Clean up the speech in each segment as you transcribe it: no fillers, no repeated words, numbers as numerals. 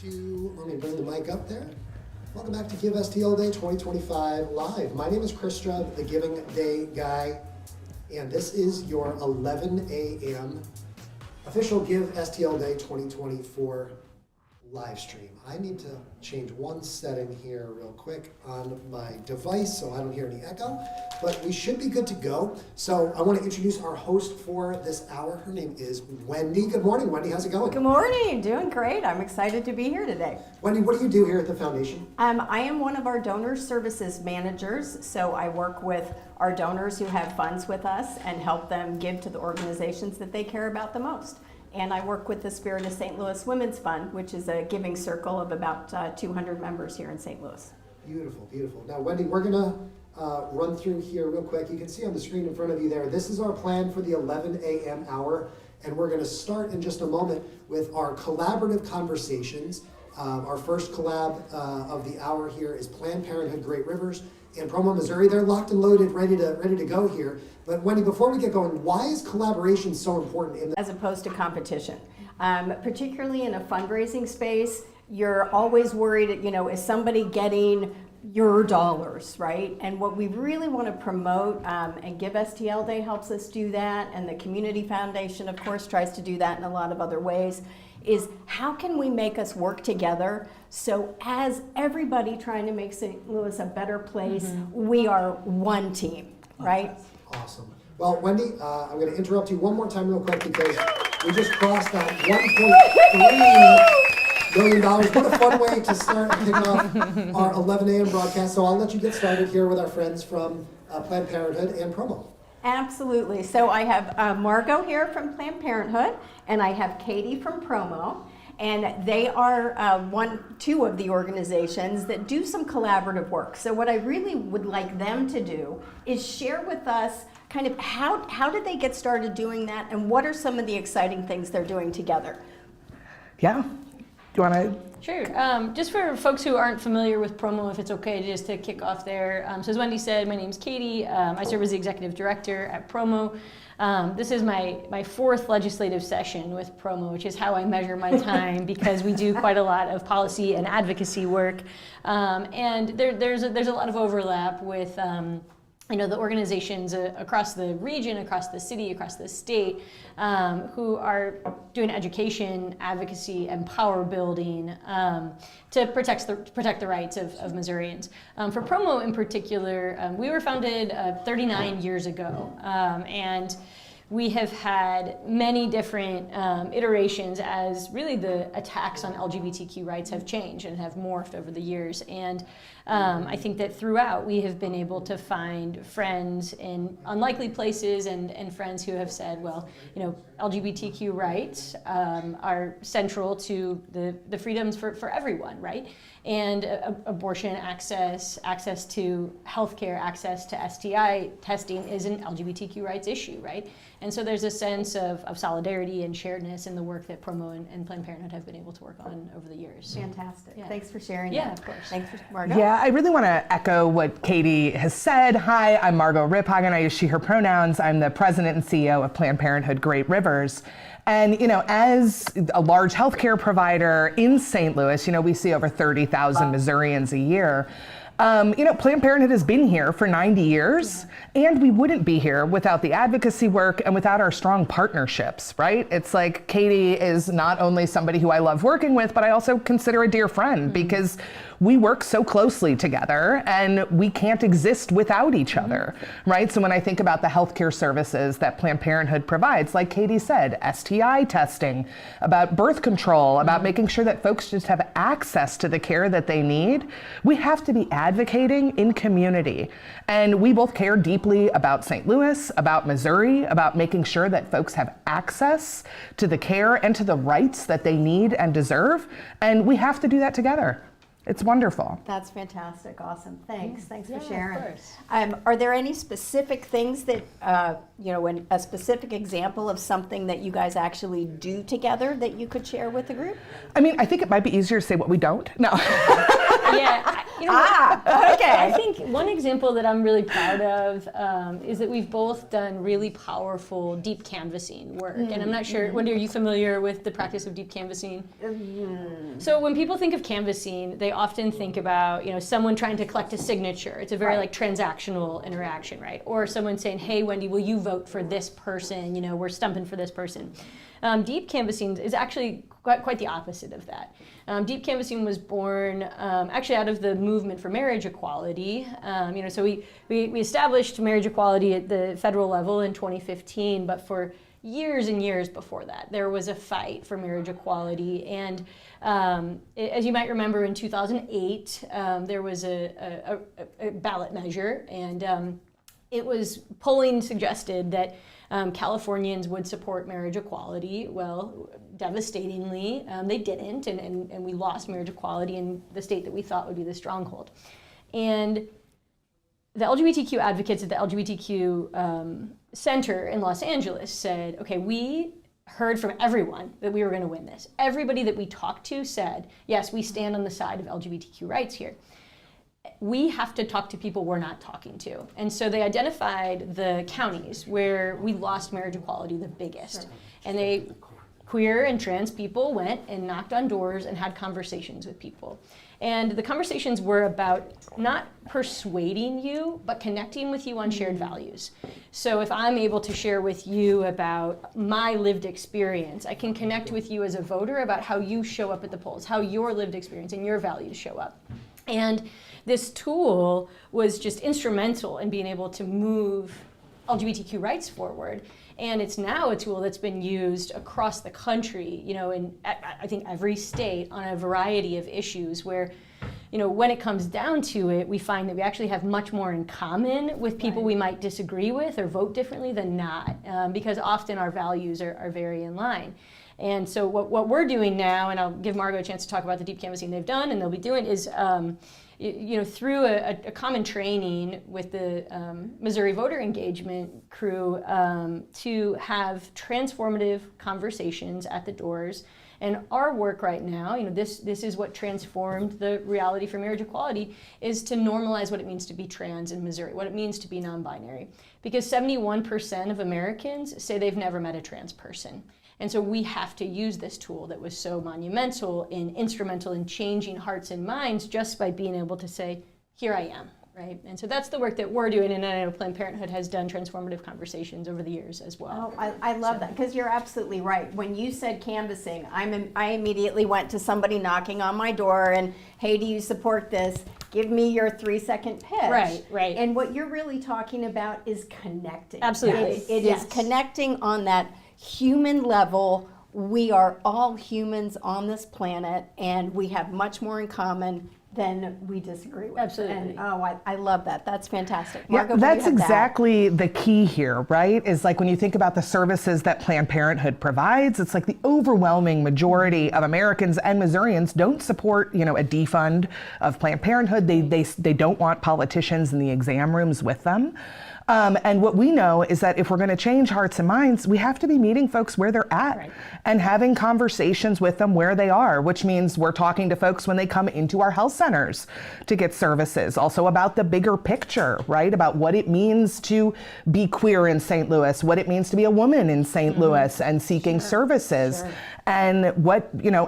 Let me bring the mic up there. Welcome back to Give STL Day 2025 Live. My name is Chris Strubb, the Giving Day guy, and this is your 11 a.m. official Give STL Day 2024 live stream. I need to change one setting here real quick on my device so I don't hear any echo, but we should be good to go. So I want to introduce our host for this hour. Her name is Wendy. Good morning, Wendy. How's it going? Good morning. Doing great. I'm excited to be here today. Wendy, what do you do here at the foundation? I am one of our donor services managers, so I work with our donors who have funds with us and help them give to the organizations that they care about the most. And I work with the Spirit of St. Louis Women's Fund, which is a giving circle of about 200 members here in St. Louis. Beautiful, beautiful. Now, Wendy, we're gonna run through here real quick. You can see on the screen in front of you there, this is our plan for the 11 a.m. hour, and we're gonna start in just a moment with our collaborative conversations. Our first collab of the hour here is Planned Parenthood Great Rivers in Promo, Missouri. They're locked and loaded, ready to go here. But Wendy, before we get going, why is collaboration so important as opposed to competition? Particularly in a fundraising space, you're always worried, is somebody getting your dollars, right? And what we really want to promote, and Give STL Day helps us do that, and the Community Foundation, of course, tries to do that in a lot of other ways, is how can we make us work together so as everybody trying to make St. Louis a better place, we are one team, right? Awesome. Well, Wendy, I'm going to interrupt you one more time real quick because we just crossed that $1.3 million. What a fun way to start and kick off our 11 a.m. broadcast. So I'll let you get started here with our friends from Planned Parenthood and Promo. Absolutely. So I have Margot here from Planned Parenthood, and I have Katie from Promo. And they are two of the organizations that do some collaborative work. So what I really would like them to do is share with us kind of how did they get started doing that, and what are some of the exciting things they're doing together? Yeah. Do you want to? Sure. Just for folks who aren't familiar with Promo, if it's okay just to kick off there. So as Wendy said, my name's Katie. I serve as the executive director at Promo. This is my fourth legislative session with Promo, which is how I measure my time because we do quite a lot of policy and advocacy work. And there's a lot of overlap with the organizations across the region, across the city, across the state, who are doing education, advocacy, and power building to protect the rights of Missourians. For Promo in particular, we were founded 39 years ago, and we have had many different iterations as really the attacks on LGBTQ rights have changed and have morphed over the years. And I think that throughout we have been able to find friends in unlikely places and friends who have said, well, LGBTQ rights are central to the freedoms for everyone, right? And abortion access to healthcare, access to STI testing is an LGBTQ rights issue, right? And so there's a sense of solidarity and sharedness in the work that Promo and Planned Parenthood have been able to work on over the years. Fantastic. Yeah. Thanks for sharing that. Yeah, of course. Thanks for Margot. Yeah, I really want to echo what Katie has said. Hi, I'm Margot Riphagen. I use she, her pronouns. I'm the president and CEO of Planned Parenthood Great Rivers. And, as a large healthcare provider in St. Louis, we see over 30,000 Missourians a year. Planned Parenthood has been here for 90 years, and we wouldn't be here without the advocacy work and without our strong partnerships, right? It's like Katie is not only somebody who I love working with, but I also consider a dear friend because we work so closely together and we can't exist without each other, right? So when I think about the healthcare services that Planned Parenthood provides, like Katie said, STI testing, about birth control, about making sure that folks just have access to the care that they need, we have to be advocating in community. And we both care deeply about St. Louis, about Missouri, about making sure that folks have access to the care and to the rights that they need and deserve. And we have to do that together. It's wonderful. That's fantastic. Awesome. Thanks. Thanks for Yeah, sharing. of course. Are there any specific things that, a specific example of something that you guys actually do together that you could share with the group? I mean, I think it might be easier to say what we don't. No. Yeah, You know, Okay. I think one example that I'm really proud of is that we've both done really powerful deep canvassing work. And I'm not sure, Wendy, are you familiar with the practice of deep canvassing? So when people think of canvassing, they often think about, someone trying to collect a signature. It's a very like transactional interaction, right? Or someone saying, hey, Wendy, will you vote for this person? We're stumping for this person. Deep canvassing is actually quite the opposite of that. Deep canvassing was born actually out of the movement for marriage equality. So we established marriage equality at the federal level in 2015, but for years and years before that, there was a fight for marriage equality. And as you might remember, in 2008, there was a ballot measure, and polling suggested that Californians would support marriage equality. Well, devastatingly, they didn't, and we lost marriage equality in the state that we thought would be the stronghold. And the LGBTQ advocates at the LGBTQ Center in Los Angeles said, okay, we heard from everyone that we were going to win this. Everybody that we talked to said, yes, we stand on the side of LGBTQ rights here. We have to talk to people we're not talking to. And so they identified the counties where we lost marriage equality the biggest. And queer and trans people went and knocked on doors and had conversations with people. And the conversations were about not persuading you, but connecting with you on shared values. So if I'm able to share with you about my lived experience, I can connect with you as a voter about how you show up at the polls, how your lived experience and your values show up. And this tool was just instrumental in being able to move LGBTQ rights forward. And it's now a tool that's been used across the country, in I think every state on a variety of issues where, when it comes down to it, we find that we actually have much more in common with people we might disagree with or vote differently than not, because often our values are very in line. And so what we're doing now, and I'll give Margot a chance to talk about the deep canvassing they've done and they'll be doing, is through a common training with the Missouri voter engagement crew to have transformative conversations at the doors. And our work right now, this is what transformed the reality for marriage equality, is to normalize what it means to be trans in Missouri, what it means to be non-binary. Because 71% of Americans say they've never met a trans person. And so we have to use this tool that was so monumental and instrumental in changing hearts and minds just by being able to say, here I am, right? And so that's the work that we're doing, and I know Planned Parenthood has done transformative conversations over the years as well. Oh, I love that, because you're absolutely right. When you said canvassing, I immediately went to somebody knocking on my door and, hey, do you support this? Give me your 3-second pitch. Right. And what you're really talking about is connecting. Absolutely. It is connecting on that human level. We are all humans on this planet, and we have much more in common than we disagree with. Absolutely. And I love that. That's fantastic. Yeah, Margo, that's exactly the key here, right? Is like when you think about the services that Planned Parenthood provides, it's like the overwhelming majority of Americans and Missourians don't support, a defund of Planned Parenthood. They don't want politicians in the exam rooms with them. And what we know is that if we're going to change hearts and minds, we have to be meeting folks where they're at and having conversations with them where they are, which means we're talking to folks when they come into our health centers to get services, also about the bigger picture, right? About what it means to be queer in St. Louis, what it means to be a woman in St. Louis and seeking services. And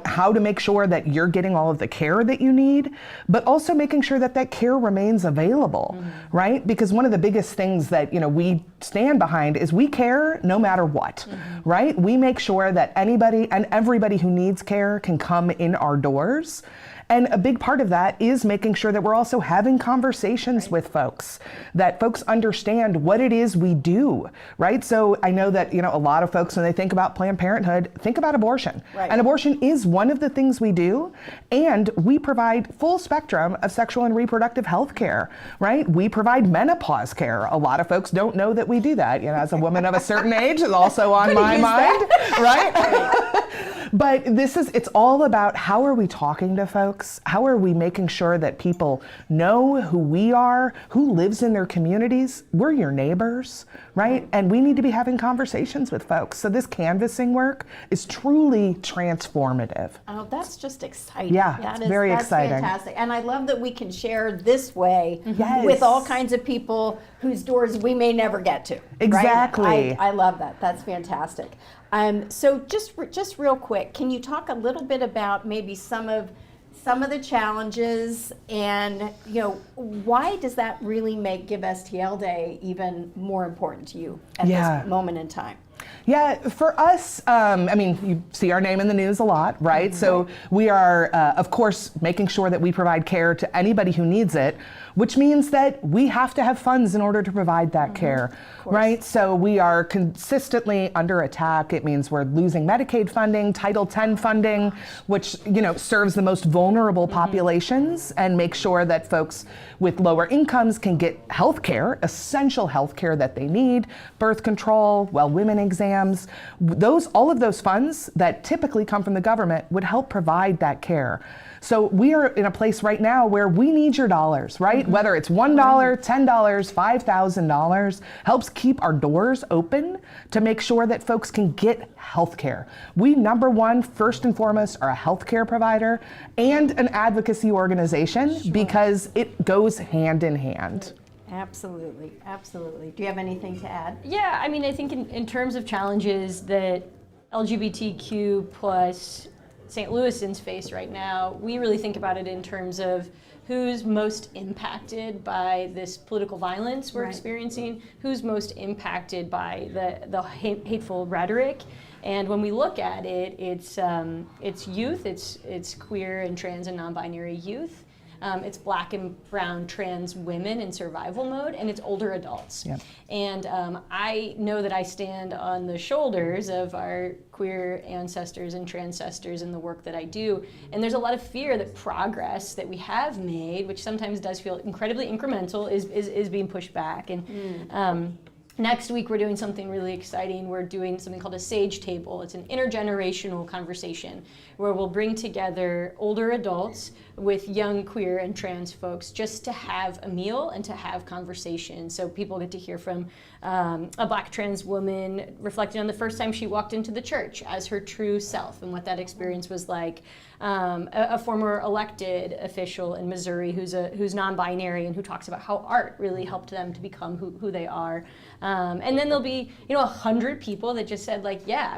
how to make sure that you're getting all of the care that you need, but also making sure that that care remains available, right? Because one of the biggest things that, we stand behind is we care no matter what, right? We make sure that anybody and everybody who needs care can come in our doors. And a big part of that is making sure that we're also having conversations with folks, that folks understand what it is we do, right? So I know that, a lot of folks, when they think about Planned Parenthood, think about abortion. Right. And abortion is one of the things we do. And we provide full spectrum of sexual and reproductive health care, right? We provide menopause care. A lot of folks don't know that we do that. As a woman of a certain age, is also on my mind, right? But it's all about how are we talking to folks? How are we making sure that people know who we are, who lives in their communities? We're your neighbors, right? And we need to be having conversations with folks. So this canvassing work is truly transformative. Oh, that's just exciting. Yeah, That it's very exciting. Fantastic. And I love that we can share this way Yes. with all kinds of people whose doors we may never get to. Exactly. Right? I love that. That's fantastic. So just real quick, can you talk a little bit about maybe some of the challenges, and why does that really make Give STL Day even more important to you at this moment in time? Yeah, for us, you see our name in the news a lot, right? So we are, of course, making sure that we provide care to anybody who needs it, which means that we have to have funds in order to provide that care, right? So we are consistently under attack. It means we're losing Medicaid funding, Title X funding, which serves the most vulnerable populations and makes sure that folks with lower incomes can get health care, essential health care that they need, birth control, women exams. All of those funds that typically come from the government would help provide that care. So we are in a place right now where we need your dollars, right? Whether it's $1, $10, $5,000, helps keep our doors open to make sure that folks can get health care. We, number one, first and foremost, are a healthcare provider and an advocacy organization because it goes hand in hand. Absolutely, absolutely. Do you have anything to add? Yeah, I think in terms of challenges that LGBTQ plus St. Louisans face right now, we really think about it in terms of who's most impacted by this political violence we're experiencing, who's most impacted by the hateful rhetoric. And when we look at it, it's youth, it's queer and trans and non-binary youth. It's Black and brown trans women in survival mode, and it's older adults. Yep. And I know that I stand on the shoulders of our queer ancestors and transcestors in the work that I do. And there's a lot of fear that progress that we have made, which sometimes does feel incredibly incremental, is being pushed back. And next week, we're doing something really exciting. We're doing something called a Sage Table. It's an intergenerational conversation where we'll bring together older adults with young queer and trans folks just to have a meal and to have conversation. So people get to hear from a Black trans woman reflecting on the first time she walked into the church as her true self and what that experience was like. A former elected official in Missouri who's non-binary and who talks about how art really helped them to become who they are. And then there'll be 100 people that just said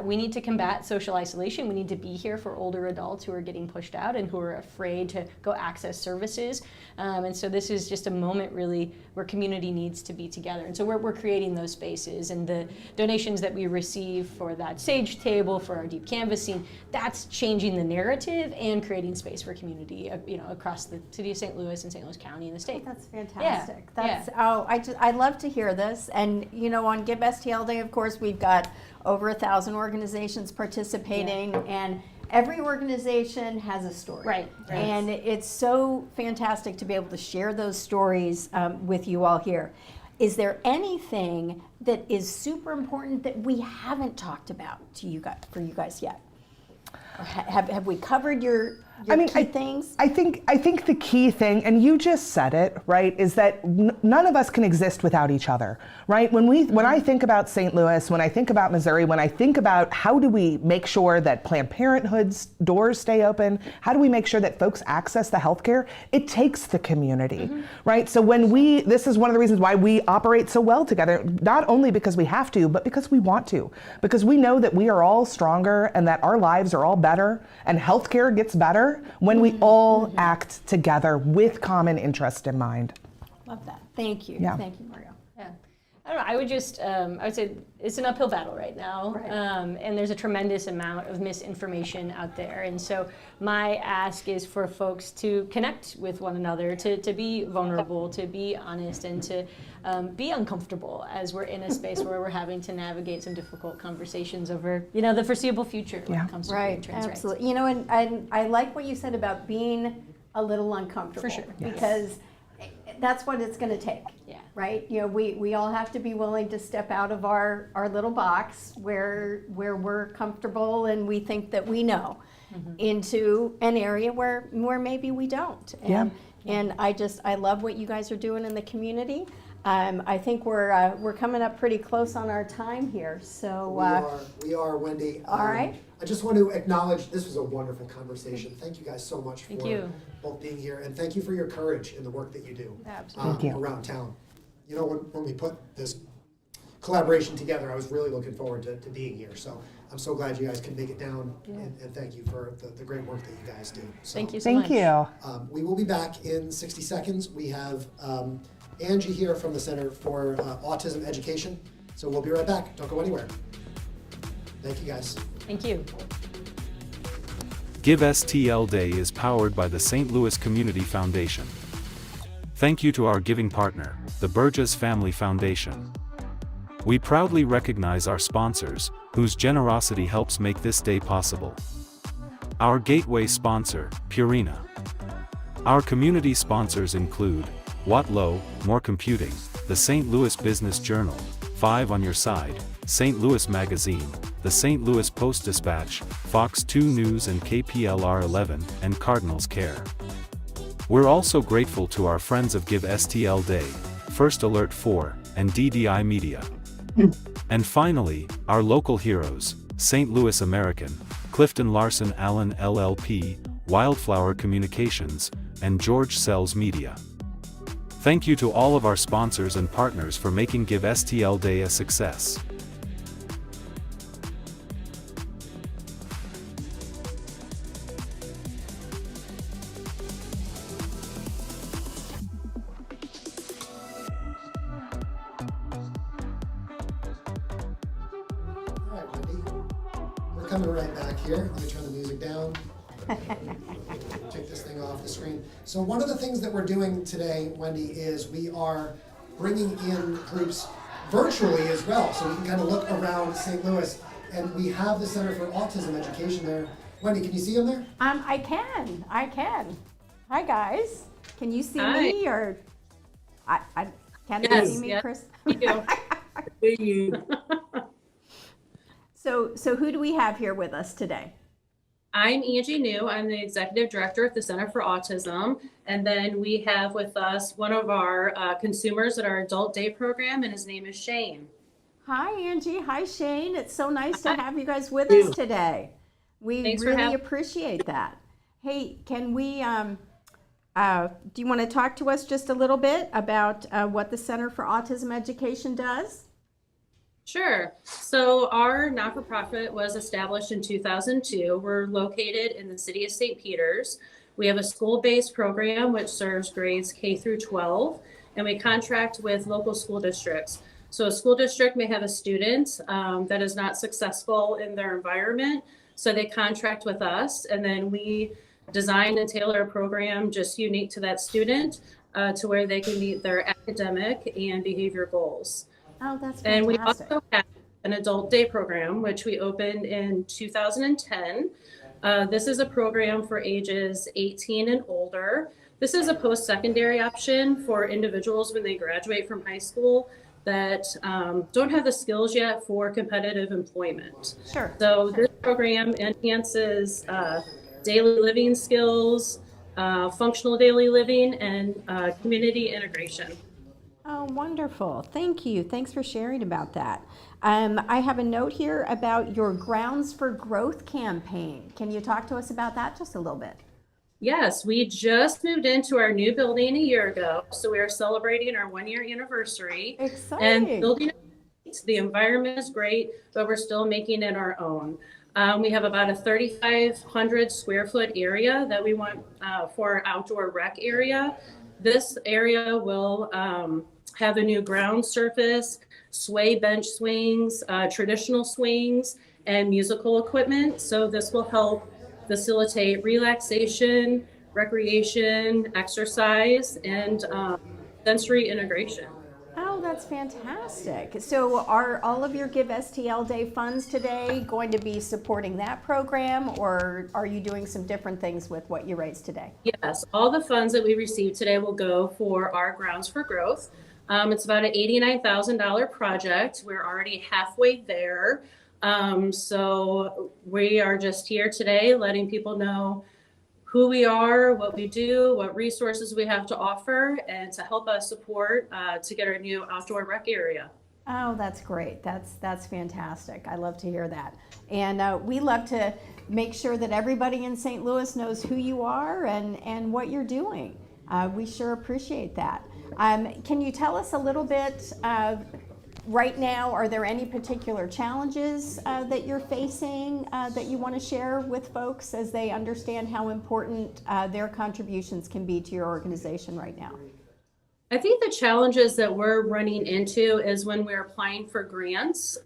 we need to combat social isolation. We need to be here for older adults who are getting pushed out and who are afraid to go access services. And so this is just a moment really where community needs to be together. And so we're creating those spaces, and the donations that we receive for that Sage Table, for our deep canvassing, that's changing the narrative and creating space for community, across the city of St. Louis and St. Louis County and the state. That's fantastic. I love to hear this. And on Give STL Day, of course, we've got over 1,000 organizations participating, and every organization has a story. Right. And it's so fantastic to be able to share those stories with you all here. Is there anything that is super important that we haven't talked about for you guys yet? Or have we covered your key things? I think the key thing, and you just said it, right, is that none of us can exist without each other, right? When I think about St. Louis, when I think about Missouri, when I think about how do we make sure that Planned Parenthood's doors stay open, how do we make sure that folks access the healthcare, it takes the community, right? So this is one of the reasons why we operate so well together, not only because we have to, but because we want to, because we know that we are all stronger and that our lives are all better and healthcare gets better when we all act together with common interest in mind. Love that. Thank you. Yeah. Thank you, Mario. Yeah. I don't know, I would say it's an uphill battle right now. Right. And there's a tremendous amount of misinformation out there. And so my ask is for folks to connect with one another, to be vulnerable, to be honest, and to be uncomfortable as we're in a space where we're having to navigate some difficult conversations over, the foreseeable future when it comes to queer and trans rights. Absolutely. And I like what you said about being a little uncomfortable. For sure. Because that's what it's going to take. Yeah. Right? You know, we all have to be willing to step out of our little box where we're comfortable and we think that we know, into an area where maybe we don't. And I love what you guys are doing in the community. I think we're coming up pretty close on our time here. So we are, Wendy. all right. I just want to acknowledge this was a wonderful conversation. Thank you guys so much for you. both being here, and thank you for your courage in the work that you do Absolutely. around town. You know, when we put this collaboration together, I was really looking forward to being here. So I'm so glad you guys can make it down, and thank you for the great work that you guys do. So, Thank you so much. Thank you. we will be back in 60 seconds. We have Angie here from the Center for Autism Education. So we'll be right back. Don't go anywhere. Thank you, guys. Thank you. Give STL Day is powered by the St. Louis Community Foundation. Thank you to our giving partner, the Burgess Family Foundation. We proudly recognize our sponsors, whose generosity helps make this day possible. Our gateway sponsor, Purina. Our community sponsors include Watlow, More Computing, the St. Louis Business Journal, 5 on Your Side, St. Louis Magazine, the St. Louis Post-Dispatch, Fox 2 News and KPLR 11, and Cardinals Care. We're also grateful to our friends of Give STL Day, First Alert 4, and DDI Media. And finally, our local heroes, St. Louis American, Clifton Larson Allen LLP, Wildflower Communications, and George Sells Media. Thank you to all of our sponsors and partners for making Give STL Day a success. All right, Wendy. We're coming right back here. Let me turn the music down. Take this thing off the screen. So one of the things that we're doing today, Wendy, is we are bringing in groups virtually as well, so we can kind of look around St. Louis. And we have the Center for Autism Education there. Wendy, can you see them there? I can. Hi, guys. Can you see Hi. me, or can you Yes, see me, yes. Chris? You. So who do we have here with us today? I'm Angie New. I'm the Executive Director at the Center for Autism. And then we have with us one of our consumers at our Adult Day program, and his name is Shane. Hi, Angie. Hi, Shane. It's so nice to have you guys with Thank us today. We Thanks for really having- appreciate that. Hey, can we, do you want to talk to us just a little bit about what the Center for Autism Education does? Sure. So our not-for-profit was established in 2002. We're located in the city of St. Peters. We have a school-based program which serves grades K through 12, and we contract with local school districts. So a school district may have a student that is not successful in their environment, so they contract with us, and then we design and tailor a program just unique to that student to where they can meet their academic and behavior goals. Oh, that's fantastic. And we also have an adult day program, which we opened in 2010. This is a program for ages 18 and older. This is a post-secondary option for individuals when they graduate from high school that don't have the skills yet for competitive employment. Sure. So this program enhances daily living skills, functional daily living, and community integration. Oh, wonderful. Thank you. Thanks for sharing about that. I have a note here about your Grounds for Growth campaign. Can you talk to us about that just a little bit? Yes, we just moved into our new building a year ago, so we are celebrating our 1-year anniversary. Exciting. And building, the environment is great, but we're still making it our own. We have about a 3,500 square foot area that we want for our outdoor rec area. This area will have a new ground surface, sway bench swings, traditional swings, and musical equipment. So this will help facilitate relaxation, recreation, exercise, and sensory integration. Oh, Oh, that's fantastic. So are all of your Give STL Day funds today going to be supporting that program, or are you doing some different things with what you raised today? Yes, all the funds that we receive today will go for our Grounds for Growth. It's about an $89,000 project. We're already halfway there. So we are just here today letting people know who we are, what we do, what resources we have to offer, and to help us support to get our new outdoor rec area. Oh, that's great. That's fantastic. I love to hear that. And we love to make sure that everybody in St. Louis knows who you are and what you're doing. We sure appreciate that. Can you tell us a little bit right now, are there any particular challenges that you're facing that you want to share with folks as they understand how important their contributions can be to your organization right now? I think the challenges that we're running into is when we're applying for grants.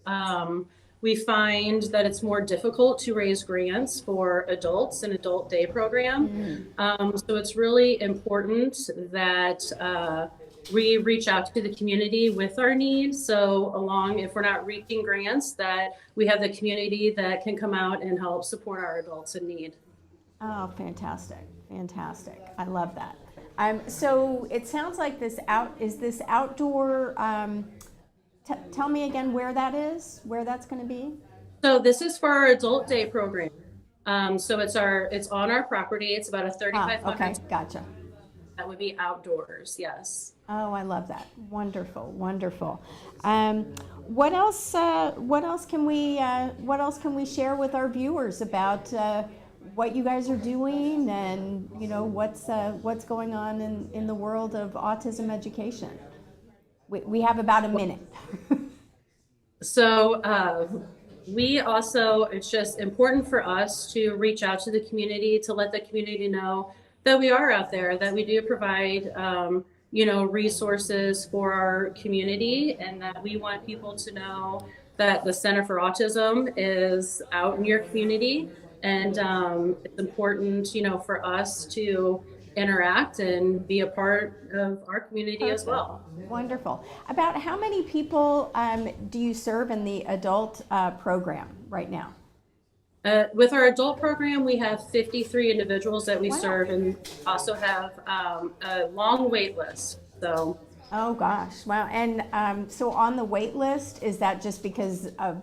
We find that it's more difficult to raise grants for adults, an adult day program. So it's really important that we reach out to the community with our needs. So if we're not reaching grants, that we have the community that can come out and help support our adults in need. Oh, fantastic. Fantastic. I love that. So it sounds like this outdoor, tell me again where that is, where that's going to be? So this is for our adult day program. So it's on our property. It's about a 3,500. Okay, gotcha. That would be outdoors, yes. Oh, I love that. Wonderful, wonderful. What else can we share with our viewers about what you guys are doing and what's going on in the world of autism education? We have about a minute. So it's just important for us to reach out to the community, to let the community know that we are out there, that we do provide resources for our community, and that we want people to know that the Center for Autism is out in your community. And it's important, for us to interact and be a part of our community as well. Wonderful. About how many people do you serve in the adult program right now? With our adult program, we have 53 individuals that we serve, and also have a long wait list. So. Oh gosh, wow. And so on the wait list, is that just because of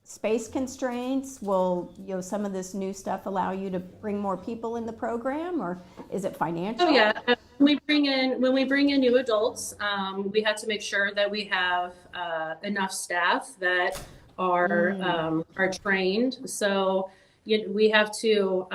space constraints? Will some of this new stuff allow you to bring more people in the program, or is it financial? Oh yeah, when we bring in new adults, we have to make sure that we have enough staff that are trained. So we have to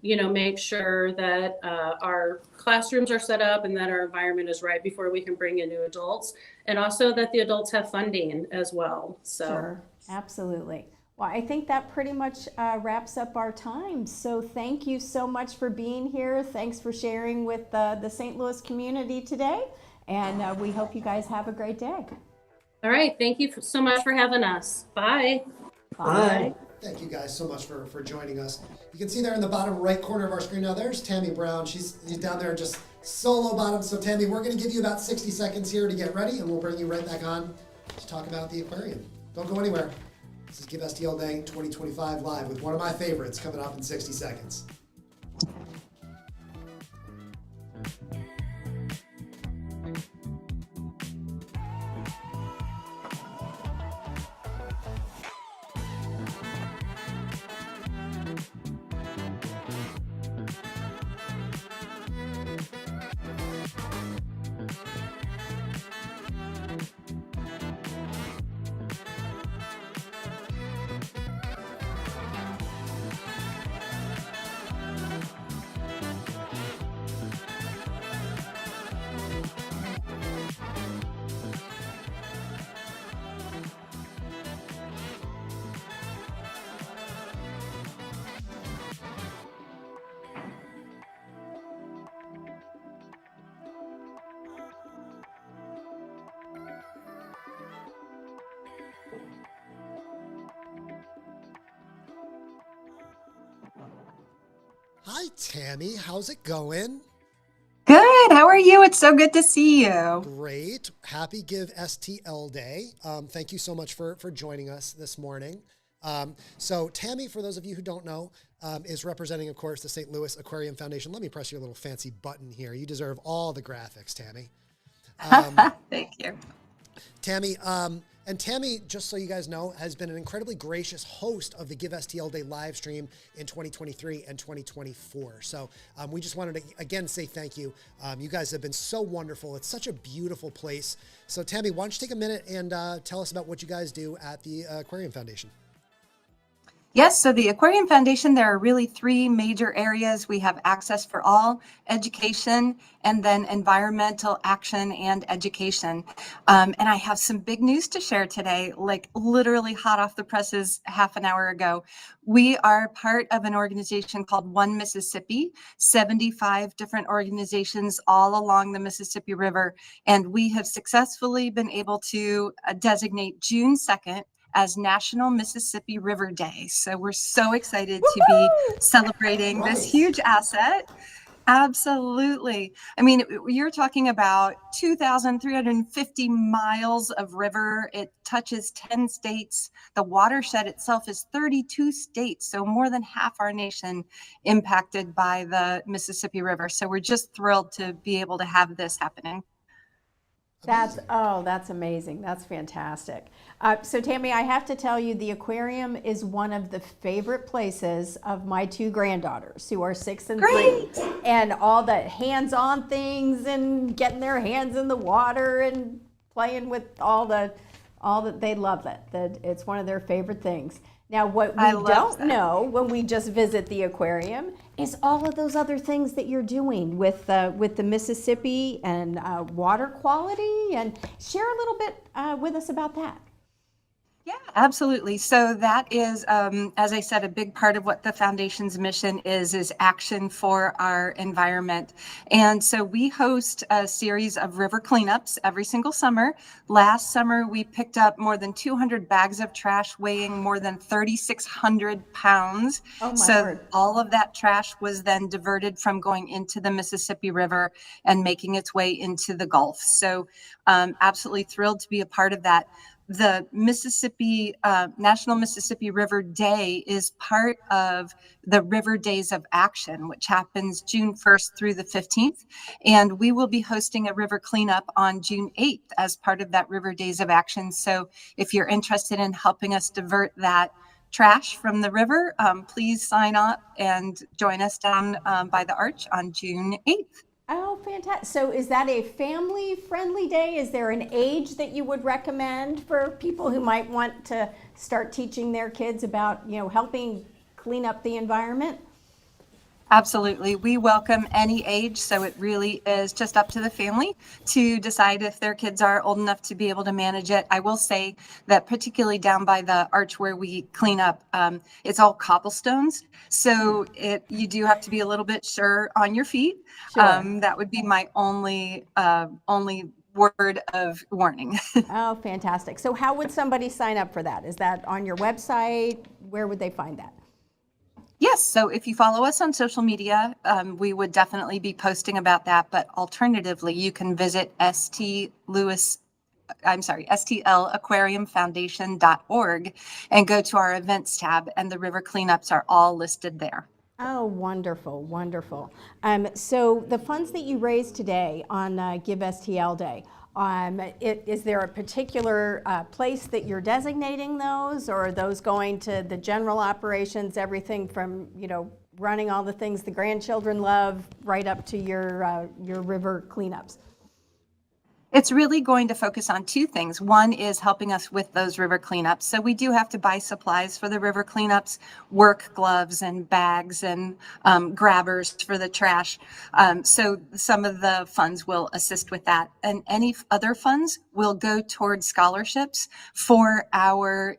make sure that our classrooms are set up and that our environment is right before we can bring in new adults, and also that the adults have funding as well. So. Sure, absolutely. Well, I think that pretty much wraps up our time. So thank you so much for being here. Thanks for sharing with the St. Louis community today, and we hope you guys have a great day. All right, thank you so much for having us. Bye. Bye. Thank you guys so much for joining us. You can see there in the bottom right corner of our screen now, there's Tammy Brown. She's down there just solo bottom. So Tammy, we're going to give you about 60 seconds here to get ready, and we'll bring you right back on to talk about the aquarium. Don't go anywhere. This is Give STL Day 2025 live with one of my favorites coming up in 60 seconds. Hi, Tammy. How's it going? Good. Good. How are you? It's so good to see you. Great. Happy Give STL Day. Thank you so much for joining us this morning. So Tammy, for those of you who don't know, is representing, of course, the St. Louis Aquarium Foundation. Let me press your little fancy button here. You deserve all the graphics, Tammy. Thank you. Tammy, and Tammy, just so you guys know, has been an incredibly gracious host of the Give STL Day live stream in 2023 and 2024. So we just wanted to, again, say thank you. You guys have been so wonderful. It's such a beautiful place. So Tammy, why don't you take a minute and tell us about what you guys do at the Aquarium Foundation? Yes, so the Aquarium Foundation, there are really three major areas. We have access for all, education, and then environmental action and education. And I have some big news to share today, like literally hot off the presses half an hour ago. We are part of an organization called One Mississippi, 75 different organizations all along the Mississippi River. And we have successfully been able to designate June 2nd as National Mississippi River Day. So we're so excited to be celebrating this huge asset. Absolutely. I mean, you're talking about 2,350 miles of river. It touches 10 states. The watershed itself is 32 states. So more than half our nation impacted by the Mississippi River. So we're just thrilled to be able to have this happening. That's amazing. That's fantastic. So Tammy, I have to tell you, the aquarium is one of the favorite places of my two granddaughters who are 6 and 3. And all the hands-on things and getting their hands in the water and playing with all that, they love that. It's one of their favorite things. Now, what we don't know when we just visit the aquarium is all of those other things that you're doing with the Mississippi and water quality. And share a little bit with us about that. Yeah, absolutely. So that is, as I said, a big part of what the foundation's mission is action for our environment. And so we host a series of river cleanups every single summer. Last summer, we picked up more than 200 bags of trash weighing more than 3,600 pounds. Oh my so word. all of that trash was then diverted from going into the Mississippi River and making its way into the Gulf. So absolutely thrilled to be a part of that. The Mississippi National Mississippi River Day is part of the River Days of Action, which happens June 1st through the 15th. And we will be hosting a river cleanup on June 8th as part of that River Days of Action. So if you're interested in helping us divert that trash from the river, please sign up and join us down by the arch on June 8th. Oh, fantastic. So is that a family-friendly day? Is there an age that you would recommend for people who might want to start teaching their kids about, helping clean up the environment? Absolutely. We welcome any age, so it really is just up to the family to decide if their kids are old enough to be able to manage it. I will say that particularly down by the arch where we clean up, it's all cobblestones, so you do have to be a little bit sure on your feet. Sure. That would be my only word of warning. Oh, fantastic. So how would somebody sign up for that? Is that on your website? Where would they find that? Yes, so if you follow us on social media, we would definitely be posting about that. But alternatively, you can visit stlaquariumfoundation.org and go to our events tab, and the river cleanups are all listed there. Oh, wonderful, wonderful. So the funds that you raised today on Give STL Day, is there a particular place that you're designating those, or are those going to the general operations, everything from, running all the things the grandchildren love right up to your river cleanups? It's really going to focus on two things. One is helping us with those river cleanups. So we do have to buy supplies for the river cleanups, work gloves and bags and grabbers for the trash. So some of the funds will assist with that. And any other funds will go towards scholarships for our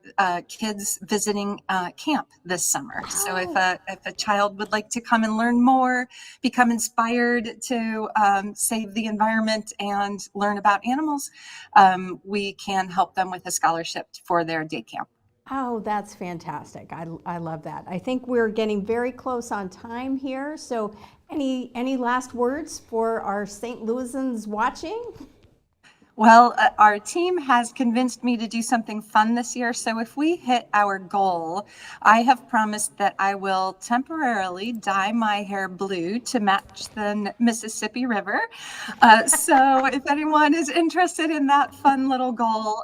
kids visiting camp this summer. Oh. So if a child would like to come and learn more, become inspired to save the environment and learn about animals, we can help them with a scholarship for their day camp. Oh, that's fantastic. I love that. I think we're getting very close on time here. So any last words for our St. Louisans watching? Well, our team has convinced me to do something fun this year. So if we hit our goal, I have promised that I will temporarily dye my hair blue to match the Mississippi River. So if anyone is interested in that fun little goal,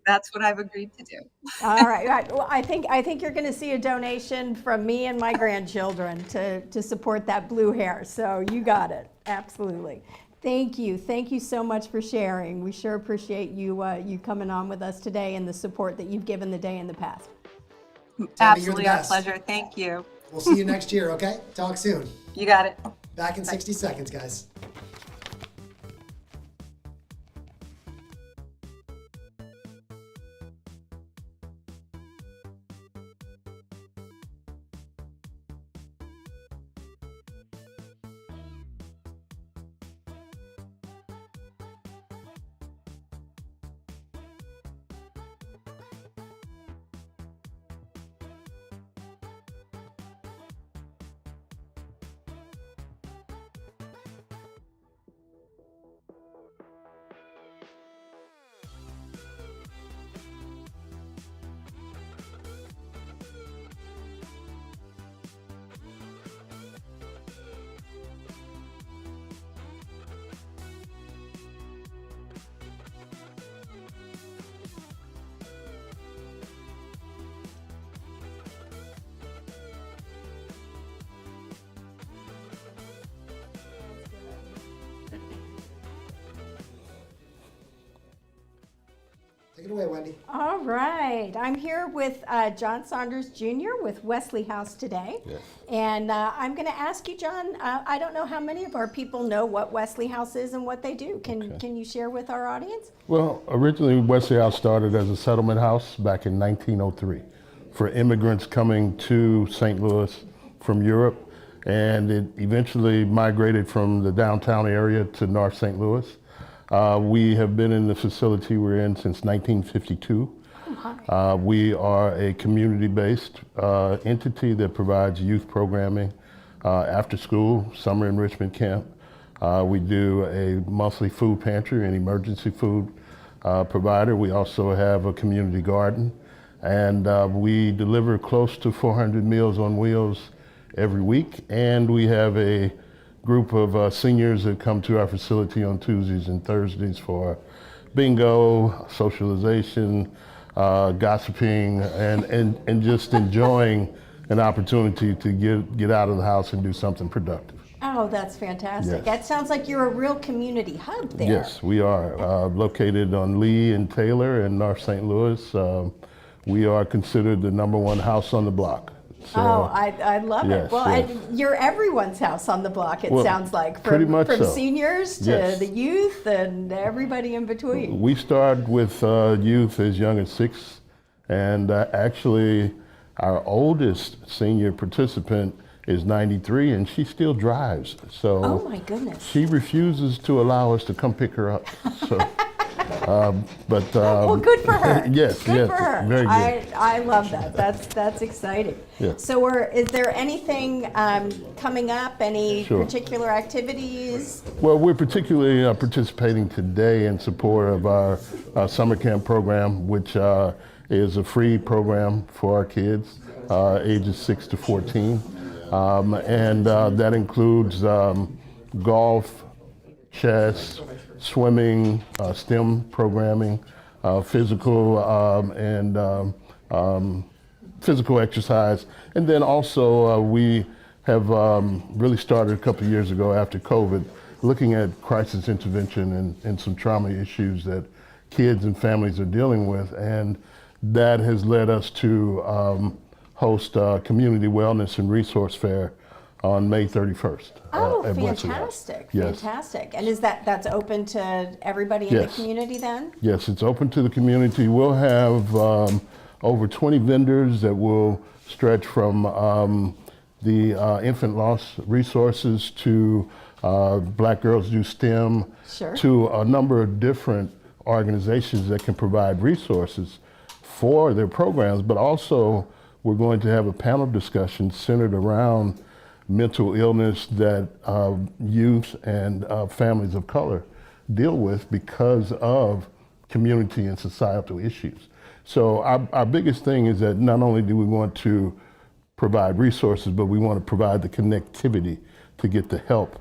that's what I've agreed to do. All right. Well, I think you're going to see a donation from me and my grandchildren to support that blue hair. So you got it. Absolutely. Thank you. Thank you so much for sharing. We sure appreciate you you coming on with us today and the support that you've given the day in the past. Absolutely our pleasure. Thank you. We'll see you next year, okay? Talk soon. You got it. Back in 60 seconds, guys. Take it away, Wendy. All right. I'm here with John Saunders Jr. with Wesley House today. Yes. And I'm going to ask you, John, I don't know how many of our people know what Wesley House is and what they do. Can you share with our audience? Well, originally Wesley House started as a settlement house back in 1903 for immigrants coming to St. Louis from Europe, and it eventually migrated from the downtown area to North St. Louis. We have been in the facility we're in since 1952. We are a community-based entity that provides youth programming, after school, summer enrichment camp. We do a monthly food pantry and emergency food provider. We also have a community garden, and we deliver close to 400 Meals on Wheels every week, and we have a group of seniors that come to our facility on Tuesdays and Thursdays for bingo, socialization, gossiping, and just enjoying an opportunity to get out of the house and do something productive. Oh, that's fantastic. Yes. That sounds like you're a real community hub there. Yes, we are located on Lee and Taylor in North St. Louis. We are considered the #1 house on the block. So, I love yes, it. Well, yes. You're everyone's house on the block, it Well, sounds like. pretty much from so. seniors to Yes. the youth and everybody in between. We start with youth as young as 6, and actually our oldest senior participant is 93, and she still drives. So Oh my goodness. she refuses to allow us to come pick her up. So, Well, good for her. Yes, good yes, for her. very good. I love that. That's exciting. Yeah. So, is there anything coming up? Any Sure. particular activities? Well, we're particularly participating today in support of our summer camp program, which is a free program for our kids, ages 6 to 14. And that includes golf, chess, swimming, STEM programming, physical physical exercise, and then also we have really started a couple of years ago after COVID, looking at crisis intervention and some trauma issues that kids and families are dealing with, and that has led us to host a community wellness and resource fair on May 31st. Oh, at Wesley House. fantastic! Yes. Fantastic. And is that's open to everybody in the Yes. community then? Yes, it's open to the community. We'll have over 20 vendors that will stretch from the infant loss resources to Black Girls Do STEM, Sure. to a number of different organizations that can provide resources for their programs, but also we're going to have a panel discussion centered around mental illness that youth and families of color deal with because of community and societal issues. So our biggest thing is that not only do we want to provide resources, but we want to provide the connectivity to get the help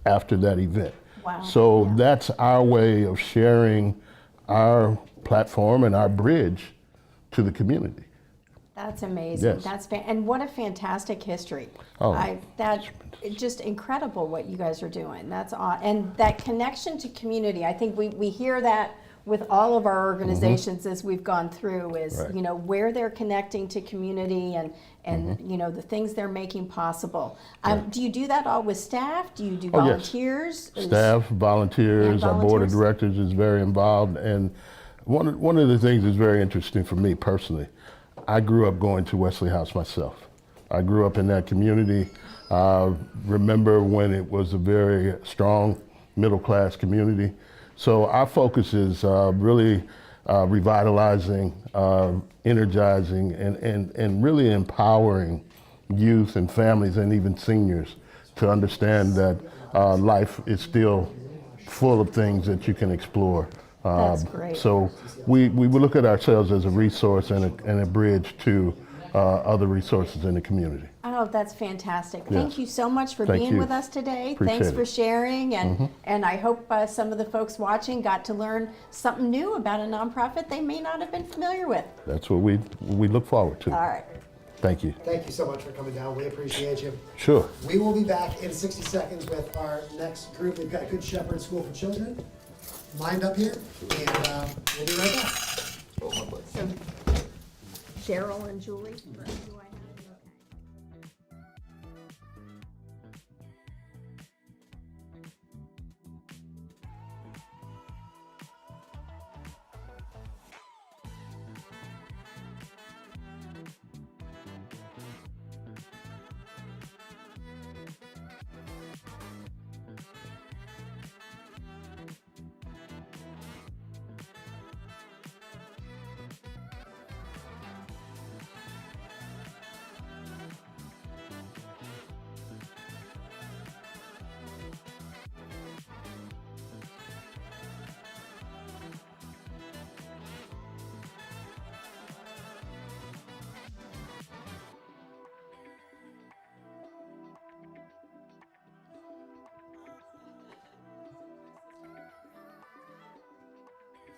after that event. Wow. So that's our way of sharing our platform and our bridge to the community. That's amazing. Yes. And what a fantastic history. Oh, It's just incredible what you guys are doing. That's and that connection to community. I think we hear that with all of our organizations as we've gone through is, Right. you know, where they're connecting to community and you know, the things they're making possible. Do you do that all with staff? Do you do Oh, yes. volunteers? Staff, volunteers, And our board of volunteers? directors is very involved. And one of the things that's very interesting for me personally, I grew up going to Wesley House myself. I grew up in that community. Remember when it was a very strong middle class community. So our focus is really revitalizing, energizing, and really empowering youth and families and even seniors to understand that life is still full of things that you can explore. That's great. So we look at ourselves as a resource and a bridge to other resources in the community. Oh, that's fantastic. Yes. Thank you so much for Thank being you. with us today. Appreciate Thanks for it. sharing. And I hope some of the folks watching got to learn something new about a nonprofit they may not have been familiar with. That's what we look forward to. All right. Thank you. Thank you so much for coming down. We appreciate you. Sure. We will be back in 60 seconds with our next group. We've got Good Shepherd School for Children lined up here, and we'll be right back. So, Cheryl and Julie. Do I have it?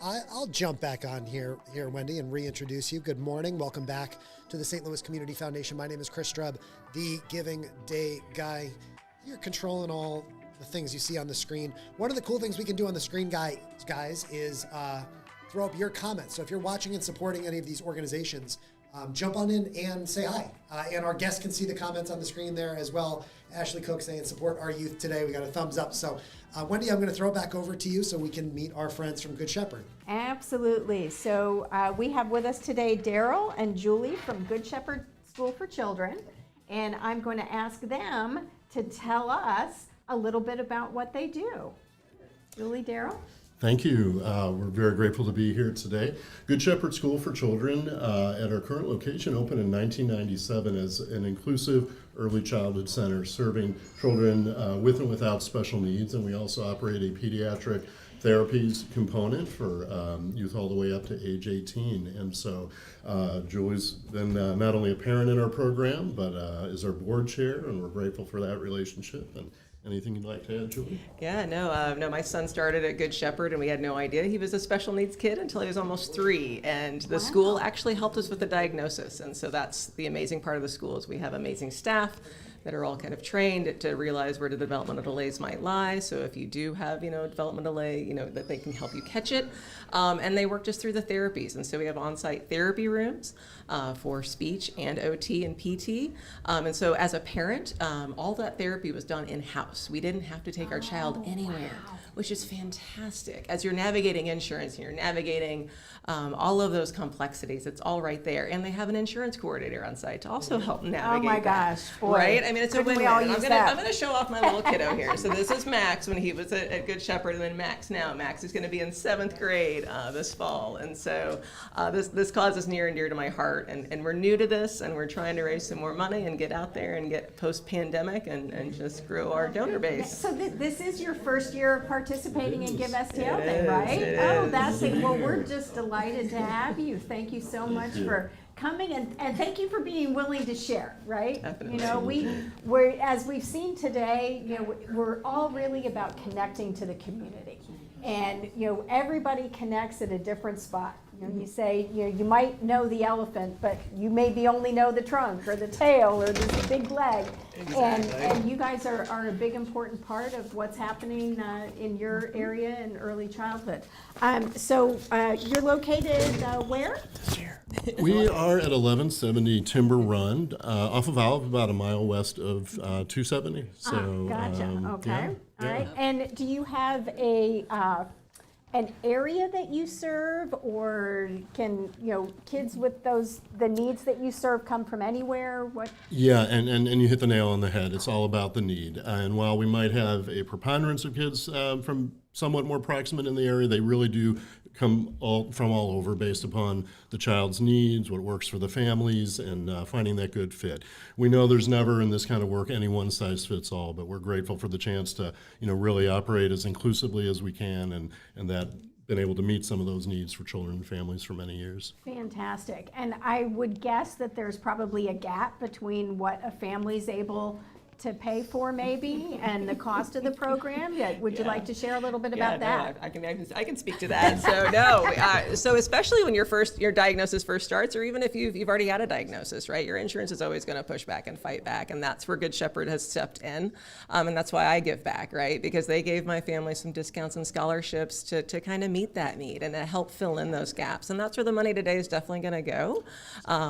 Okay. I'll jump back on here, Wendy, and reintroduce you. Good morning. Welcome back to the St. Louis Community Foundation. My name is Chris Strub, the Giving Day guy. You're controlling all the things you see on the screen. One of the cool things we can do on the screen, guys, is throw up your comments. So if you're watching and supporting any of these organizations, jump on in and say hi. And our guests can see the comments on the screen there as well. Ashley Cook saying support our youth today. We got a thumbs up. So Wendy, I'm going to throw it back over to you so we can meet our friends from Good Shepherd. Absolutely. So we have with us today Daryl and Julie from Good Shepherd School for Children. And I'm going to ask them to tell us a little bit about what they do. Julie, Daryl? Thank you. We're very grateful to be here today. Good Shepherd School for Children at our current location opened in 1997 as an inclusive early childhood center serving children with and without special needs. And we also operate a pediatric therapies component for youth all the way up to age 18. And so Julie's been not only a parent in our program, but is our board chair, and we're grateful for that relationship. And anything you'd like to add, Julie? Yeah, no, my son started at Good Shepherd, and we had no idea he was a special needs kid until he was almost 3. And the school actually helped us with the diagnosis. And so that's the amazing part of the school is we have amazing staff that are all kind of trained to realize where the developmental delays might lie. So if you do have, development delay, that they can help you catch it. And they work just through the therapies. And so we have on-site therapy rooms for speech and OT and PT. And so as a parent, all that therapy was done in-house. We didn't have to take our child anywhere, which is fantastic. As you're navigating insurance and you're navigating all of those complexities, it's all right there. And they have an insurance coordinator on site to also help navigate Oh my that, gosh, boy. right? I mean, it's a Couldn't we win-win. all And use I'm that? going to show off my little kiddo here. So this is Max when he was at Good Shepherd, and then Max now. Max is going to be in 7th grade this fall, and so this cause is near and dear to my heart. And we're new to this, and we're trying to raise some more money and get out there and get post-pandemic and just grow our donor base. So this is your first year of participating in Give STL Day, is, right? it Oh, is. that's it. Well, we're just delighted to have you. Thank you so much for coming and thank you for being willing to share, right? Definitely. You know, we're as we've seen today, you know, we're all really about connecting to the community. And, you know, everybody connects at a different spot. You know, you say, you know, you might know the elephant, but you maybe only know the trunk or the tail or the big leg. And you guys are a big important part of what's happening in your area in early childhood. So you're located where? We are at 1170 Timber Run, off of Olive, about a mile west of 270. So, Gotcha. Okay. yeah, All right. yeah. And do you have an area that you serve, or can, you know, kids with the needs that you serve come from anywhere? What? Yeah, and you hit the nail on the head. It's all about the need. And while we might have a preponderance of kids from somewhat more proximate in the area, they really do come from all over based upon the child's needs, what works for the families, and finding that good fit. We know there's never in this kind of work any one size fits all, but we're grateful for the chance to, you know, really operate as inclusively as we can, and that been able to meet some of those needs for children and families for many years. Fantastic. And I would guess that there's probably a gap between what a family's able to pay for maybe and the cost of the program. Yeah, would you like to share a little bit about that? I can speak to that. So so especially when your diagnosis first starts, or even if you've already had a diagnosis, right? Your insurance is always going to push back and fight back, and that's where Good Shepherd has stepped in, and that's why I give back, right? Because they gave my family some discounts and scholarships to kind of meet that need and to help fill in those gaps, and that's where the money today is definitely going to go.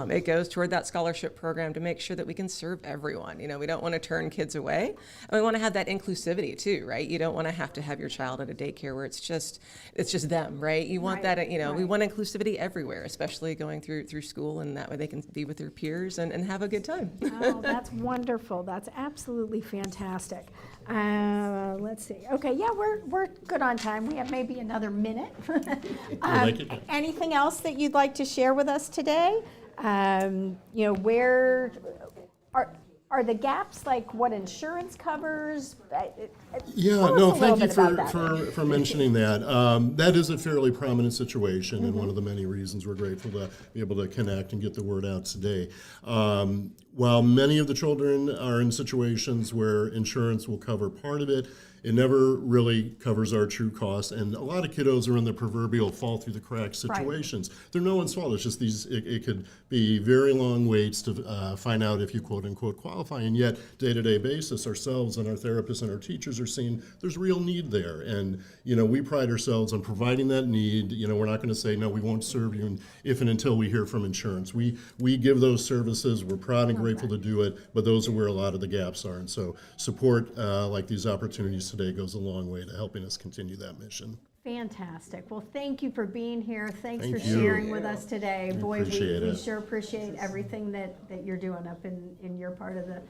It goes toward that scholarship program to make sure that we can serve everyone. You know, we don't want to turn kids away, and we want to have that inclusivity too, right? You don't want to have your child at a daycare where it's just them, right? You want that, you know, we want inclusivity everywhere, especially going through school, and that way they can be with their peers and have a good time. Oh, that's wonderful. That's absolutely fantastic. Let's see. Okay, yeah, we're good on time. We have maybe another minute. Anything else that you'd like to share with us today? You know, where are the gaps like what insurance covers? Yeah, Tell us no, a little thank you bit about that. for mentioning that. That is a fairly prominent situation, and one of the many reasons we're grateful to be able to connect and get the word out today. While many of the children are in situations where insurance will cover part of it, it never really covers our true costs, and a lot of kiddos are in the proverbial fall through the cracks situations. They're no one's fault. It's just it could be very long waits to find out if you quote unquote qualify, and yet day-to-day basis, ourselves and our therapists and our teachers are seeing there's real need there, and you know, we pride ourselves on providing that need. You know, we're not going to say no, we won't serve you if and until we hear from insurance. We give those services. We're proud and grateful to do it, but those are where a lot of the gaps are, and so support like these opportunities today goes a long way to helping us continue that mission. Fantastic. Well, thank you for being here. Thanks Thank for you. sharing with us today. Boy, appreciate we it. sure appreciate everything that you're doing up in your part of the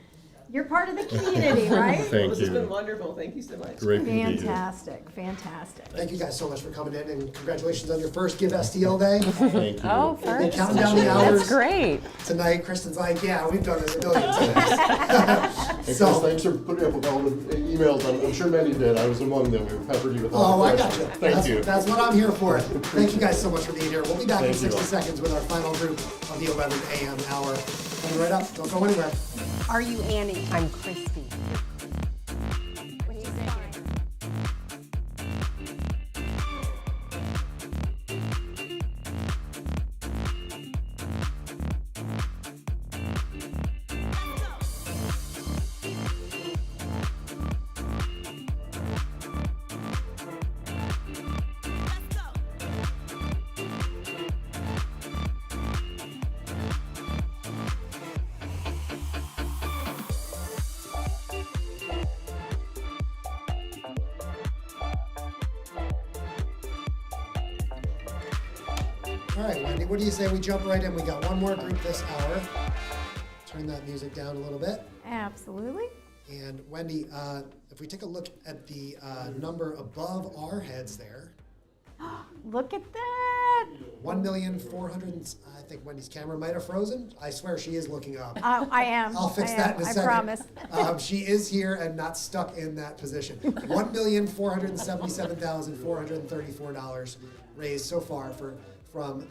community, right? Thank This has been you. wonderful. Thank you so much. Grateful to be here. Fantastic. Thank you guys so much for coming in, and congratulations on your first Give STL Day. Thank you. Oh, We've been first. counting down the hours That's great. tonight. Kristen's like, yeah, we've done it a million times. Hey, So- Chris, thanks for putting up with all the emails. I'm sure many did. I was among them. We peppered you with all Oh, the I got questions. you. Thank you. That's what I'm here for. Thank you guys so much for being here. We'll be back in Thank you 60 all. seconds with our final group of the 11 a.m. hour. Coming right up. Don't go anywhere. Are you Annie? I'm Christy. What do you think? All right, Wendy, what do you say we jump right in? We got one more group this hour turn that music down a little bit. Absolutely. And Wendy, if we take a look at the number above our heads there, Look at that. 1,400,000. I think Wendy's camera might have frozen. I swear she is looking up. I am. I'll fix I that am. in a I second. promise. She is here and not stuck in that position. $1,477,434 raised so far from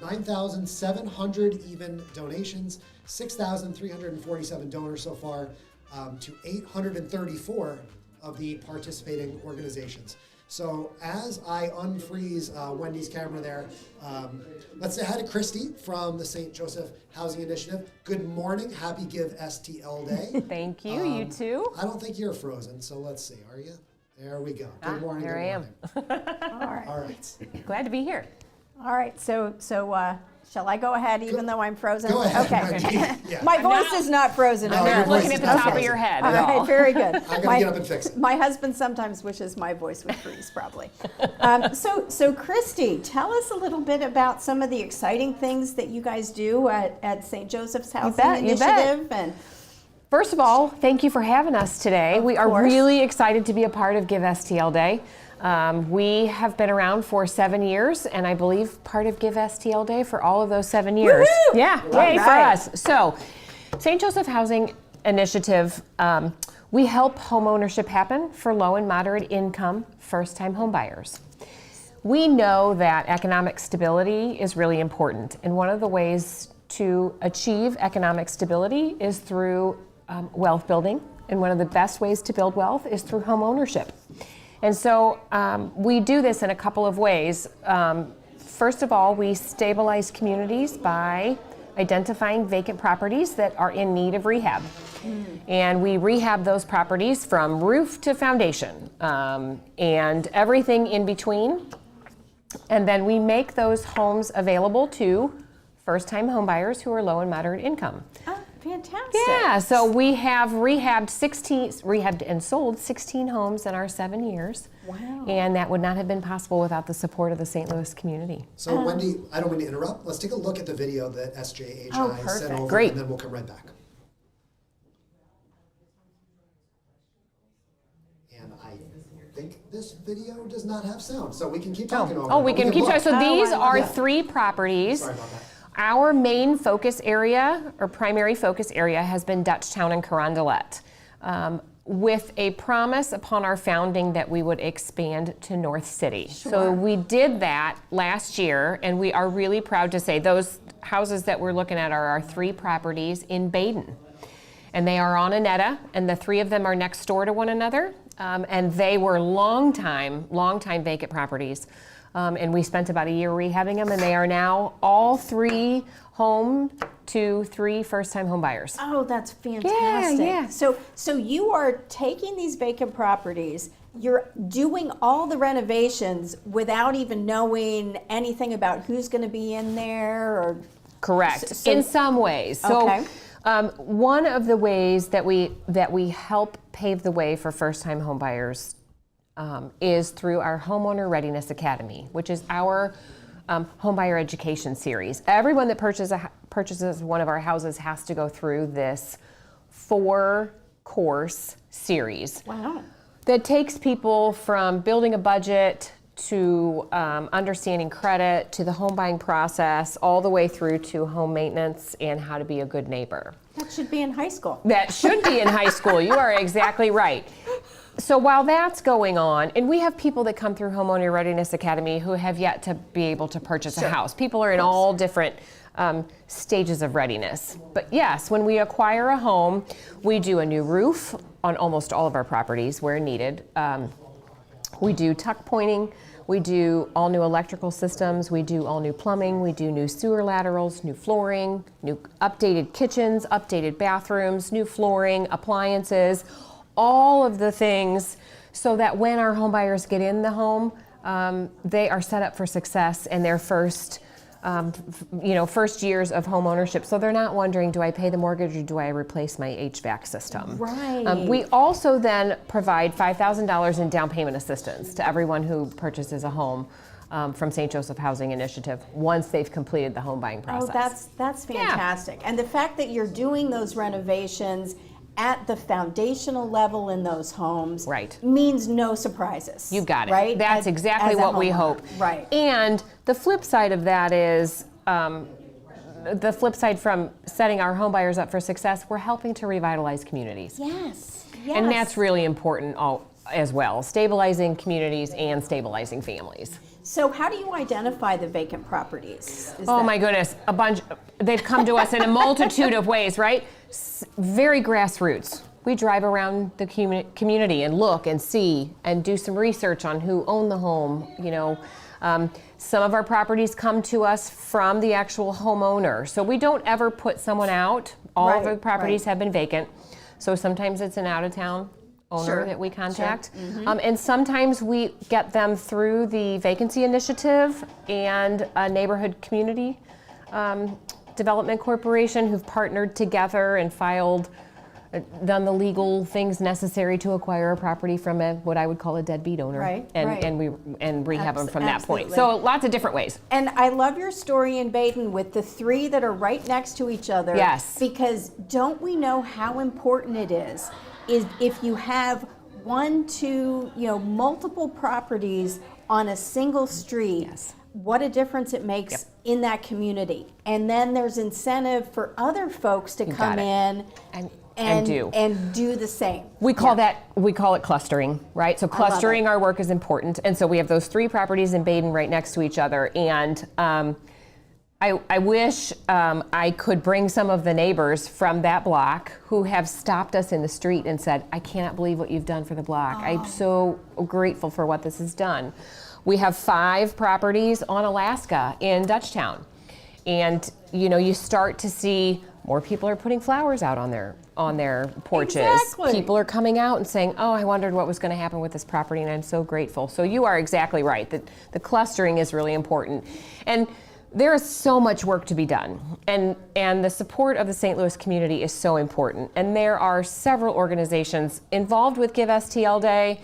9,700 even donations, 6,347 donors so far, to 834 of the participating organizations. So as I unfreeze Wendy's camera there, let's say hi to Christy from the St. Joseph Housing Initiative. Good morning. Happy Give STL Day. Thank you. You too. I don't think you're frozen, so let's see. Are you? There we go. Good morning. There good I am. morning. All right. Glad to be here. All right. So shall I go ahead even though I'm frozen? Go ahead. Okay. Wendy. Yeah. My voice is not frozen. No, I'm your not voice looking is at the not top of frozen. your head All at all. right, very good. I gotta get up and fix it. My husband sometimes wishes my voice would freeze, probably. So Christy, tell us a little bit about some of the exciting things that you guys do at St. Joseph's Housing you bet. Initiative. And First of all, thank you for having us today. We are course. really excited to be a part of Give STL Day. We have been around for 7 years, and I believe part of Give STL Day for all of those 7 years. Woo-hoo! Yeah, All yay for right. us. So, St. Joseph Housing Initiative, we help home ownership happen for low and moderate income first-time home buyers. We know that economic stability is really important, and one of the ways to achieve economic stability is through wealth building, and one of the best ways to build wealth is through home ownership. And so we do this in a couple of ways. First of all, we stabilize communities by identifying vacant properties that are in need of rehab. And we rehab those properties from roof to foundation and everything in between. And then we make those homes available to first-time homebuyers who are low and moderate income. oh, fantastic. Yeah, so we have rehabbed and sold 16 homes in our 7 years. Wow. And that would not have been possible without the support of the St. Louis community. So Wendy, I don't mean to interrupt. Let's take a look at the video that SJHI Oh, sent perfect. over, Great. and then we'll come right back. And I think this video does not have sound, so we can keep talking over it. Oh, we can keep look. talking. So these I love are that. 3 properties. Sorry about that. Our main focus area, or primary focus area, has been Dutchtown and Carondelet, with a promise upon our founding that we would expand to North City. So we did that last year, and we are really proud to say those houses that we're looking at are our 3 properties in Baden. And they are on Annetta, and the 3 of them are next door to one another, and they were long time vacant properties. And we spent about a year rehabbing them, and they are now all 3 home to 3 first-time home buyers. Oh, that's fantastic. yeah. So you are taking these vacant properties, you're doing all the renovations without even knowing anything about who's going to be in there, or Correct. So- in some ways. So Okay. one of the ways that we help pave the way for first-time home buyers is through our Homeowner Readiness Academy, which is our homebuyer education series. Everyone that purchases one of our houses has to go through this 4-course series. wow. That takes people from building a budget to understanding credit to the home buying process, all the way through to home maintenance and how to be a good neighbor. That should be in high school. That should be in high school. You are exactly right. So while that's going on, and we have people that come through Homeowner Readiness Academy who have yet to be able to purchase a house. People are in all different stages of readiness. But yes, when we acquire a home, we do a new roof on almost all of our properties where needed. We do tuck pointing. We do all new electrical systems. We do all new plumbing. We do new sewer laterals, new flooring, new updated kitchens, updated bathrooms, new flooring, appliances, all of the things so that when our home buyers get in the home, they are set up for success in their first years of home ownership. So they're not wondering, do I pay the mortgage or do I replace my HVAC system? Right. We also then provide $5,000 in down payment assistance to everyone who purchases a home from St. Joseph Housing Initiative once they've completed the home buying process. Oh, that's fantastic. And the fact that you're doing those renovations at the foundational level in those homes means no surprises. You got it. Right? That's exactly what we hope. Right. And the flip side of that is, the flip side from setting our home buyers up for success, we're helping to revitalize communities. Yes. And that's really important as well, stabilizing communities and stabilizing families. So how do you identify the vacant properties? My goodness, a bunch. They've come to us in a multitude of ways, right? Very grassroots. We drive around the community and look and see and do some research on who owned the home. Some of our properties come to us from the actual homeowner. So we don't ever put someone out. All of the properties have been vacant. So sometimes it's an out-of-town owner that we contact. And sometimes we get them through the vacancy initiative and a neighborhood community development corporation who've partnered together and done the legal things necessary to acquire a property from what I would call a deadbeat owner, and rehab them from that point. So lots of different ways. And I love your story in Baden with the three that are right next to each other. Yes. Because don't we know how important it is if you have one, two, multiple properties on a single street. Yes. What a difference it makes in that community. And then there's incentive for other folks to come in and do the same. We call it clustering, right? So clustering our work is important. And so we have those three properties in Baden right next to each other. And I wish I could bring some of the neighbors from that block who have stopped us in the street and said, I cannot believe what you've done for the block. I'm so grateful for what this has done. We have 5 properties on Alaska in Dutchtown. And you start to see more people are putting flowers out on their porches. Exactly. People are coming out and saying, oh, I wondered what was going to happen with this property, and I'm so grateful. So you are exactly right. The clustering is really important. And there is so much work to be done. And the support of the St. Louis community is so important. And there are several organizations involved with Give STL Day,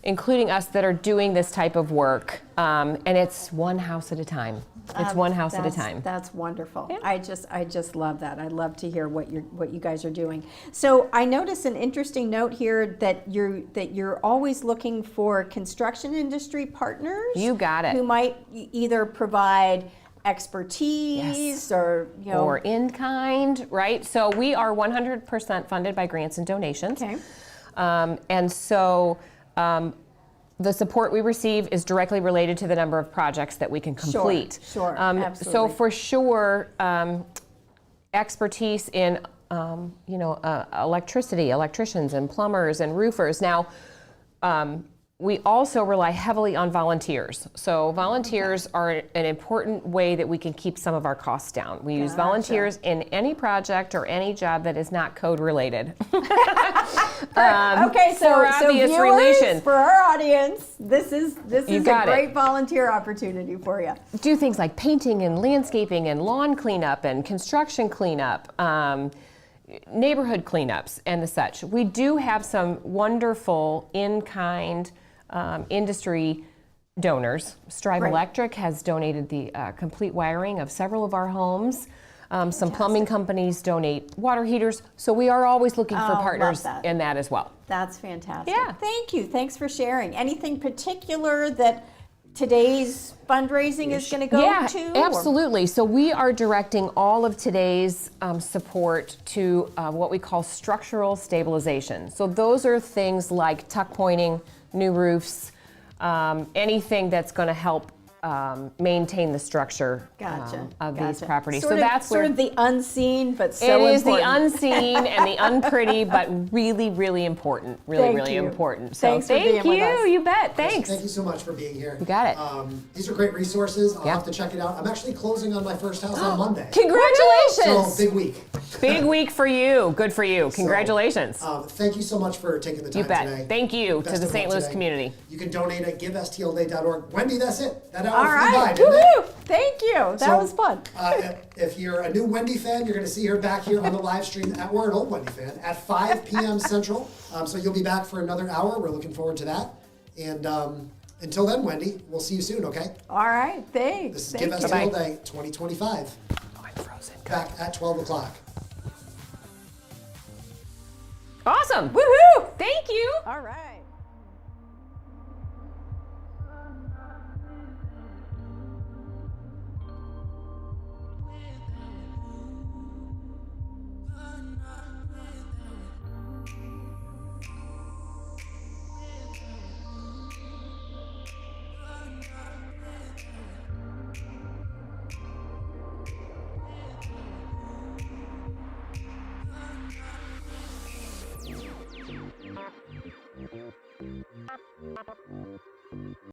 including us, that are doing this type of work. And it's one house at a time. It's one house at a time. That's wonderful. Yeah. I just love that. I love to hear what you guys are doing. So I noticed an interesting note here that you're always looking for construction industry partners. You got it. Who might either provide expertise or in kind, right? So we are 100% funded by grants and donations. Okay. And so the support we receive is directly related to the number of projects that we can complete. Sure, absolutely. So for sure, expertise in electricity, electricians and plumbers and roofers. Now, we also rely heavily on volunteers. So volunteers are an important way that we can keep some of our costs down. We use volunteers in any project or any job that is not code related. Okay, so obvious viewers, relations. for our audience, this is a great volunteer opportunity for you. Do things like painting and landscaping and lawn cleanup and construction cleanup, neighborhood cleanups and the such. We do have some wonderful in-kind industry donors. Strive Electric has donated the complete wiring of several of our homes. Some plumbing companies donate water heaters. So we are always looking for partners in that as well. That's fantastic. Yeah. Thank you. Thanks for sharing. Anything particular that today's fundraising is going to go to? Yeah, absolutely. So we are directing all of today's support to what we call structural stabilization. So those are things like tuck pointing, new roofs, anything that's going to help maintain the structure of these properties. So that's sort of the unseen, but so important. It is the unseen and the unpretty, but really, really important. Really important. So Thanks for being with us. You bet. Thanks. Thank you so much for being here. You got it. These are great resources. I'll have to check it out. I'm actually closing on my first house on Monday. Congratulations. So big week. Big week for you. Good for you. Congratulations. Thank you so much for taking the time today. You bet. Today. Thank you to the St. Louis community. You can donate at givestlday.org. Wendy, that's it. All right. Woo-hoo. Thank you. That was fun. If you're a new Wendy fan, you're going to see her back here on the live stream we're an old Wendy fan at 5 p.m. Central. So you'll be back for another hour. We're looking forward to that. And Until then, Wendy, we'll see you soon, okay? All right, thanks. This is Thank Give you. STL Day 2025. Oh, I'm frozen. Back at 12 o'clock. Awesome. Woohoo! Thank you. All right. Thank you.